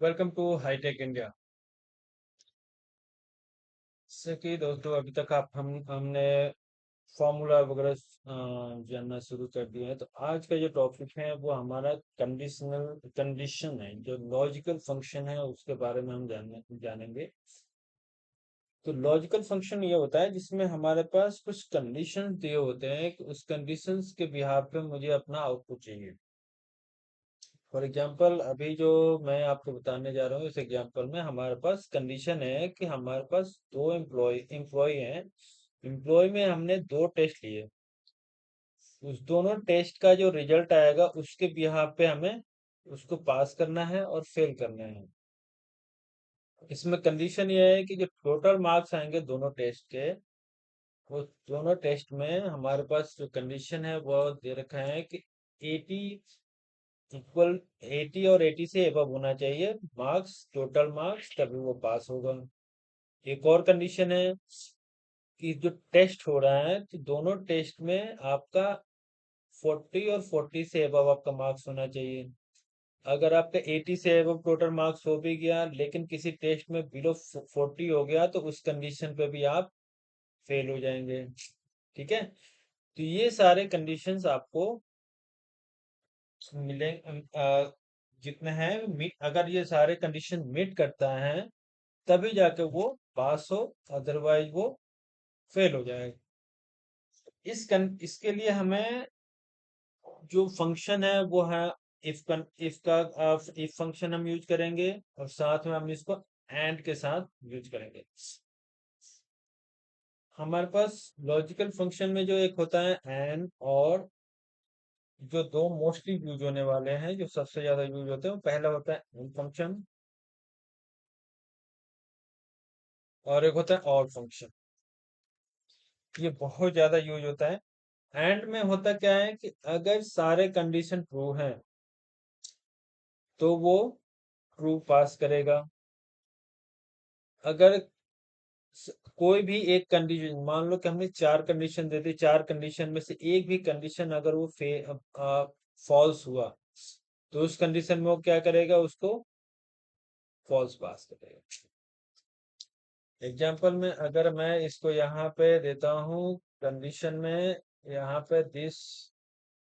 Welcome to hi tech India. जैसे कि दोस्तों अभी तक आप हमने फॉर्मूला वगैरह जानना शुरू कर दिए हैं। तो आज का जो टॉपिक है वो हमारा कंडीशन है, जो लॉजिकल फंक्शन है उसके बारे में हम जानेंगे। तो लॉजिकल फंक्शन ये होता है जिसमें हमारे पास कुछ कंडीशंस दिए होते हैं कि उस कंडीशंस के बिहाफ पे मुझे अपना आउटपुट चाहिए। फॉर एग्जाम्पल अभी जो मैं आपको बताने जा रहा हूँ, इस एग्जाम्पल में हमारे पास कंडीशन है कि हमारे पास दो एम्प्लॉय हैं। एम्प्लॉय में हमने दो टेस्ट लिए। उस दोनों टेस्ट का जो रिजल्ट आएगा उसके बिहाफ पे हमें उसको पास करना है और फेल करना है। इसमें कंडीशन ये है कि जो टोटल मार्क्स आएंगे दोनों टेस्ट के, वो दोनों टेस्ट में हमारे पास जो कंडीशन है वो दे रखा है कि 80 इक्वल 80 और 80 से एबव होना चाहिए मार्क्स, टोटल मार्क्स, तभी वो पास होगा। एक और कंडीशन है कि जो टेस्ट हो रहा है तो दोनों टेस्ट में आपका 40 और 40 से एबव आपका मार्क्स होना चाहिए। अगर आपका 80 से एबव टोटल मार्क्स हो भी गया लेकिन किसी टेस्ट में बिलो 40 हो गया तो उस कंडीशन पे भी आप फेल हो जाएंगे। ठीक है। तो ये सारे कंडीशंस आपको मिले जितने हैं अगर ये सारे कंडीशन मीट करता है तभी जाके वो पास हो, अदरवाइज वो फेल हो जाएगा। इसके लिए हमें जो फंक्शन है वो है इफ फंक्शन हम यूज करेंगे और साथ में हम इसको एंड के साथ यूज करेंगे। हमारे पास लॉजिकल फंक्शन में जो एक होता है एंड और, जो दो मोस्टली यूज होने वाले हैं, जो सबसे ज्यादा यूज होते हैं, वो पहला होता है एंड फंक्शन और एक होता है और फंक्शन। ये बहुत ज्यादा यूज होता है। एंड में होता क्या है कि अगर सारे कंडीशन ट्रू हैं तो वो ट्रू पास करेगा। अगर कोई भी एक कंडीशन, मान लो कि हमने चार कंडीशन दे दी, चार कंडीशन में से एक भी कंडीशन अगर वो फॉल्स हुआ तो उस कंडीशन में वो क्या करेगा, उसको फॉल्स पास करेगा। एग्जाम्पल में अगर मैं इसको यहाँ पे देता हूँ कंडीशन में, यहाँ पे दिस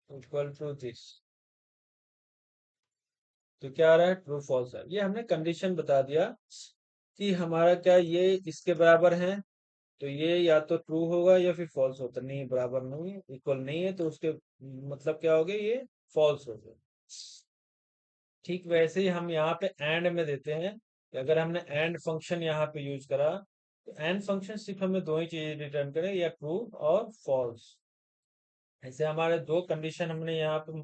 इक्वल टू दिस, तो क्या आ रहा है, ट्रू फॉल्स है। ये हमने कंडीशन बता दिया कि हमारा क्या ये इसके बराबर है, तो ये या तो ट्रू होगा या फिर फॉल्स होता नहीं, बराबर नहीं, इक्वल नहीं है, तो उसके मतलब क्या हो गया, ये फॉल्स हो गया। ठीक वैसे ही हम यहाँ पे एंड में देते हैं कि अगर हमने एंड फंक्शन यहाँ पे यूज करा तो एंड फंक्शन सिर्फ हमें दो ही चीजें रिटर्न करे, या ट्रू और फॉल्स। ऐसे हमारे दो कंडीशन हमने यहाँ पे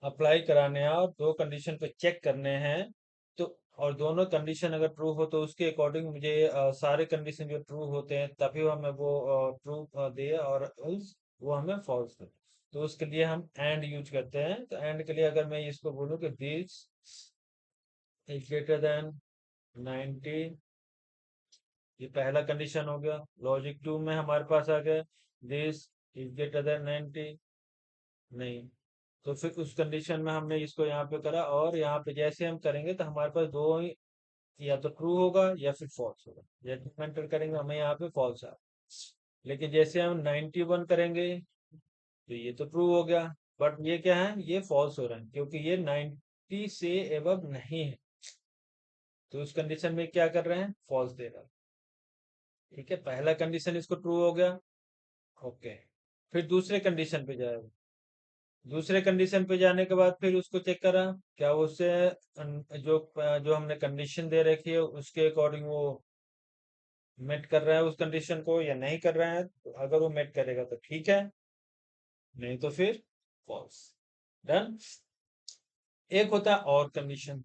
अप्लाई कराने हैं और दो कंडीशन पे चेक करने हैं। तो और दोनों कंडीशन अगर ट्रू हो तो उसके अकॉर्डिंग मुझे सारे कंडीशन जो ट्रू होते हैं तभी हमें वो ट्रू दे, और else वो हमें फॉल्स दे। तो उसके लिए हम एंड यूज करते हैं। तो एंड के लिए अगर मैं इसको बोलूँ कि दिस इज ग्रेटर देन 90, ये पहला कंडीशन हो गया। लॉजिक टू में हमारे पास आ गया दिस इज ग्रेटर देन 90, नहीं। तो फिर उस कंडीशन में हमने इसको यहाँ पे करा, और यहाँ पे जैसे हम करेंगे तो हमारे पास दो ही, या तो ट्रू होगा या फिर फॉल्स होगा। जैसे एंटर करेंगे हमें यहाँ पे फॉल्स आ, लेकिन जैसे हम 91 करेंगे तो ये तो ट्रू हो गया, बट ये क्या है, ये फॉल्स हो रहा है क्योंकि ये 90 से एबव नहीं है। तो उस कंडीशन में क्या कर रहे हैं, फॉल्स दे रहा है। ठीक है, पहला कंडीशन इसको ट्रू हो गया। ओके, फिर दूसरे कंडीशन पे जाएगा। दूसरे कंडीशन पे जाने के बाद फिर उसको चेक करा क्या उससे जो जो हमने कंडीशन दे रखी है उसके अकॉर्डिंग वो मेट कर रहा है उस कंडीशन को या नहीं कर रहा है। तो अगर वो मेट करेगा तो ठीक है, नहीं तो फिर फॉल्स। डन। एक होता है और कंडीशन।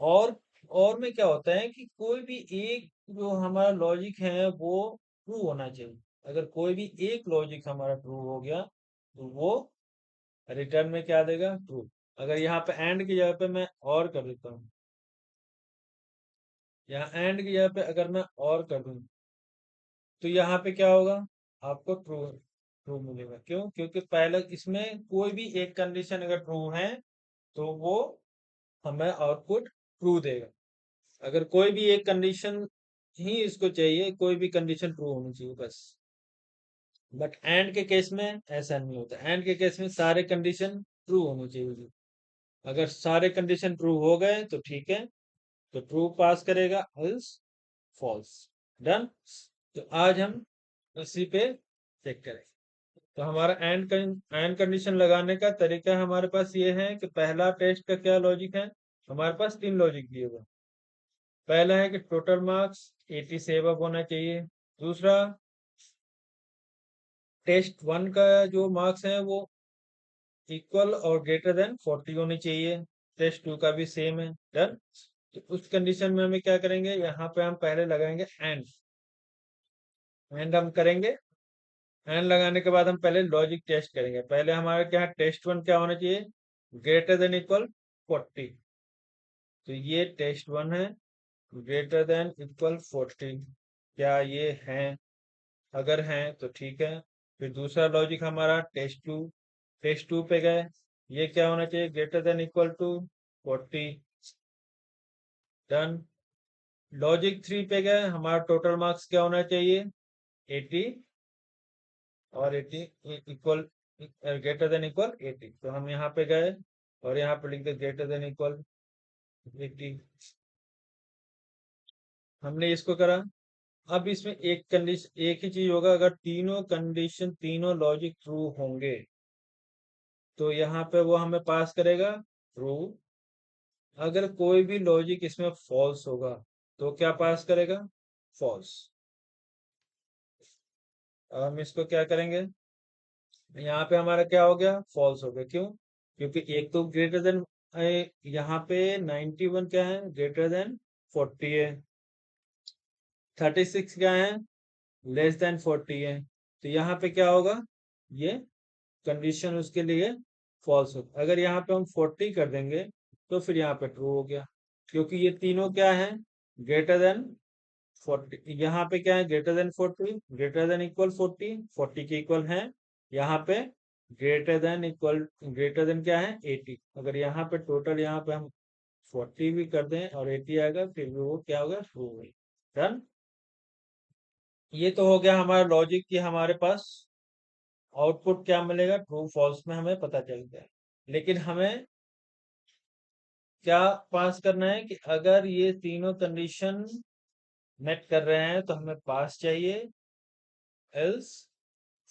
और और में क्या होता है कि कोई भी एक जो हमारा लॉजिक है वो ट्रू होना चाहिए। अगर कोई भी एक लॉजिक हमारा ट्रू हो गया तो वो रिटर्न में क्या देगा, ट्रू। अगर यहाँ पे एंड की जगह पे मैं और कर देता हूँ, यहाँ एंड की जगह पे अगर मैं और कर दूं तो यहाँ पे क्या होगा, आपको ट्रू ट्रू मिलेगा। क्यों, क्योंकि पहले इसमें कोई भी एक कंडीशन अगर ट्रू है तो वो हमें आउटपुट ट्रू देगा। अगर कोई भी एक कंडीशन ही इसको चाहिए, कोई भी कंडीशन ट्रू होनी चाहिए बस। बट एंड के केस में ऐसा नहीं होता, एंड के केस में सारे कंडीशन ट्रू होनी चाहिए। अगर सारे कंडीशन ट्रू हो गए तो ठीक है, तो ट्रू पास करेगा, एल्स फॉल्स। डन। तो आज हम इसी पे चेक करेंगे। तो हमारा एंड कंडीशन लगाने का तरीका हमारे पास ये है कि पहला टेस्ट का क्या लॉजिक है। हमारे पास 3 लॉजिक दिए हुए हैं। पहला है कि टोटल मार्क्स 80 से अबव होना चाहिए। दूसरा, टेस्ट 1 का जो मार्क्स है वो इक्वल और ग्रेटर देन 40 होनी चाहिए। टेस्ट 2 का भी सेम है। डन। तो उस कंडीशन में हमें क्या करेंगे, यहाँ पे हम पहले लगाएंगे एंड। एंड हम करेंगे, एंड लगाने के बाद हम पहले लॉजिक टेस्ट करेंगे। पहले हमारे क्या टेस्ट 1 क्या होना चाहिए, ग्रेटर देन इक्वल 40। तो ये टेस्ट 1 है, ग्रेटर देन इक्वल 40। क्या ये है? अगर हैं तो ठीक है। फिर दूसरा लॉजिक हमारा टेस्ट 2। टेस्ट 2 पे गए, ये क्या होना चाहिए, greater than equal to 40। Done. Logic 3 पे गए, हमारा टोटल मार्क्स क्या होना चाहिए, 80 और 80 इक्वल, ग्रेटर देन इक्वल 80। तो हम यहाँ पे गए और यहाँ पे लिख दे ग्रेटर देन इक्वल 80। हमने इसको करा। अब इसमें एक कंडीशन, एक ही चीज होगा, अगर तीनों कंडीशन, तीनों लॉजिक ट्रू होंगे तो यहाँ पे वो हमें पास करेगा ट्रू। अगर कोई भी लॉजिक इसमें फॉल्स होगा तो क्या पास करेगा, फॉल्स। अब हम इसको क्या करेंगे, यहाँ पे हमारा क्या हो गया, फॉल्स हो गया। क्यों? क्योंकि एक तो ग्रेटर देन, यहाँ पे 91 क्या है, ग्रेटर देन 40 है। 36 क्या है, लेस देन 40 है। तो यहाँ पे क्या होगा, ये कंडीशन उसके लिए फॉल्स होगा। अगर यहाँ पे हम 40 कर देंगे तो फिर यहाँ पे ट्रू हो गया, क्योंकि ये तीनों क्या है, ग्रेटर देन 40। यहाँ पे क्या है, greater than 40, greater than equal 40, 40 के इक्वल है। यहाँ पे greater than equal, greater than क्या है, 80। अगर यहाँ पे टोटल, यहाँ पे हम 40 भी कर दें और 80 आएगा, फिर भी वो क्या होगा, ट्रू होगा। डन। ये तो हो गया हमारा लॉजिक कि हमारे पास आउटपुट क्या मिलेगा, ट्रू फॉल्स में हमें पता चल गया। लेकिन हमें क्या पास करना है कि अगर ये तीनों कंडीशन मेट कर रहे हैं तो हमें पास चाहिए, एल्स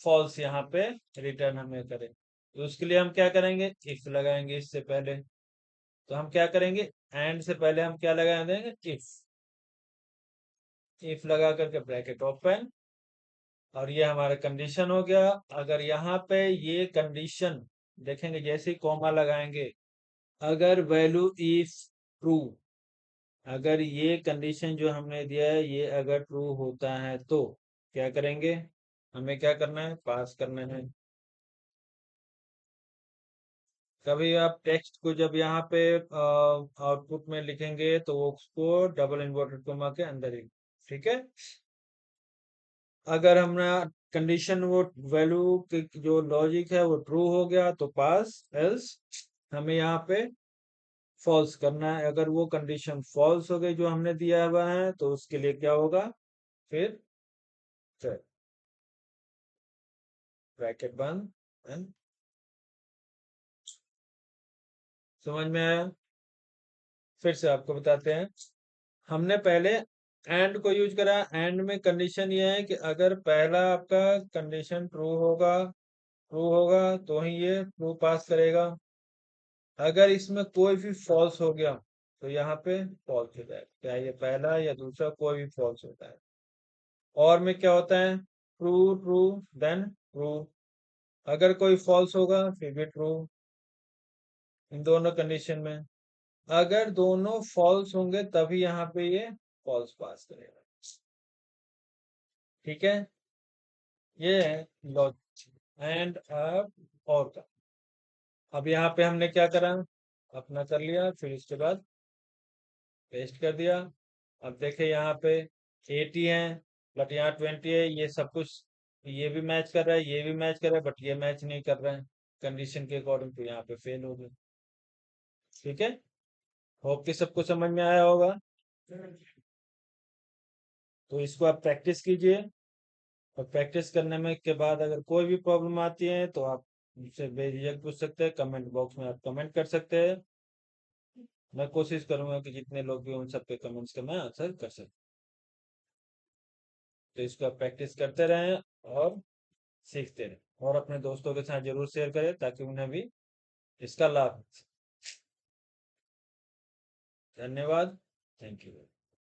फॉल्स यहाँ पे रिटर्न हमें करें। तो उसके लिए हम क्या करेंगे, इफ लगाएंगे इससे पहले। तो हम क्या करेंगे, एंड से पहले हम क्या लगा देंगे, इफ। इफ लगा करके ब्रैकेट ओपन, और ये हमारा कंडीशन हो गया। अगर यहाँ पे ये कंडीशन देखेंगे, जैसे ही कॉमा लगाएंगे, अगर वैल्यू इफ ट्रू, अगर ये कंडीशन जो हमने दिया है ये अगर ट्रू होता है तो क्या करेंगे, हमें क्या करना है, पास करना है। कभी आप टेक्स्ट को जब यहाँ पे आउटपुट में लिखेंगे तो वो उसको डबल इन्वर्टेड कोमा के अंदर ही, ठीक है। अगर हमने कंडीशन, वो वैल्यू जो लॉजिक है वो ट्रू हो गया तो पास, एल्स हमें यहाँ पे फॉल्स करना है। अगर वो कंडीशन फॉल्स हो गई जो हमने दिया हुआ है तो उसके लिए क्या होगा, फिर ब्रैकेट बंद एंड, समझ में आया? फिर से आपको बताते हैं। हमने पहले एंड को यूज करा। एंड में कंडीशन ये है कि अगर पहला आपका कंडीशन ट्रू होगा तो ही ये ट्रू पास करेगा। अगर इसमें कोई भी फॉल्स हो गया तो यहाँ पे फॉल्स हो जाएगा, क्या ये पहला या दूसरा, कोई भी फॉल्स होता है। और में क्या होता है, ट्रू ट्रू देन ट्रू। अगर कोई फॉल्स होगा फिर भी ट्रू, इन दोनों कंडीशन में। अगर दोनों फॉल्स होंगे तभी यहाँ पे ये फॉल्स पास करेगा, ठीक है। ये है लॉजिक एंड अब और का। अब यहाँ पे हमने क्या करा, अपना कर लिया, फिर इसके बाद पेस्ट कर दिया। अब देखे यहाँ पे 80 है, बट यहाँ 20 है, ये सब कुछ, ये भी मैच कर रहा है, ये भी मैच कर रहा है, बट ये मैच नहीं कर रहा है कंडीशन के अकॉर्डिंग, तो यहाँ पे फेल हो गया, ठीक है। होप कि सबको समझ में आया होगा। तो इसको आप प्रैक्टिस कीजिए, और प्रैक्टिस करने में के बाद अगर कोई भी प्रॉब्लम आती है तो आप मुझसे बेझिझक पूछ सकते हैं, कमेंट बॉक्स में आप कमेंट कर सकते हैं। मैं कोशिश करूंगा कि जितने लोग भी उन सबके कमेंट्स का मैं आंसर कर सकूं। तो इसको आप प्रैक्टिस करते रहें और सीखते रहें, और अपने दोस्तों के साथ जरूर शेयर करें ताकि उन्हें भी इसका लाभ मिले। धन्यवाद। Thank you.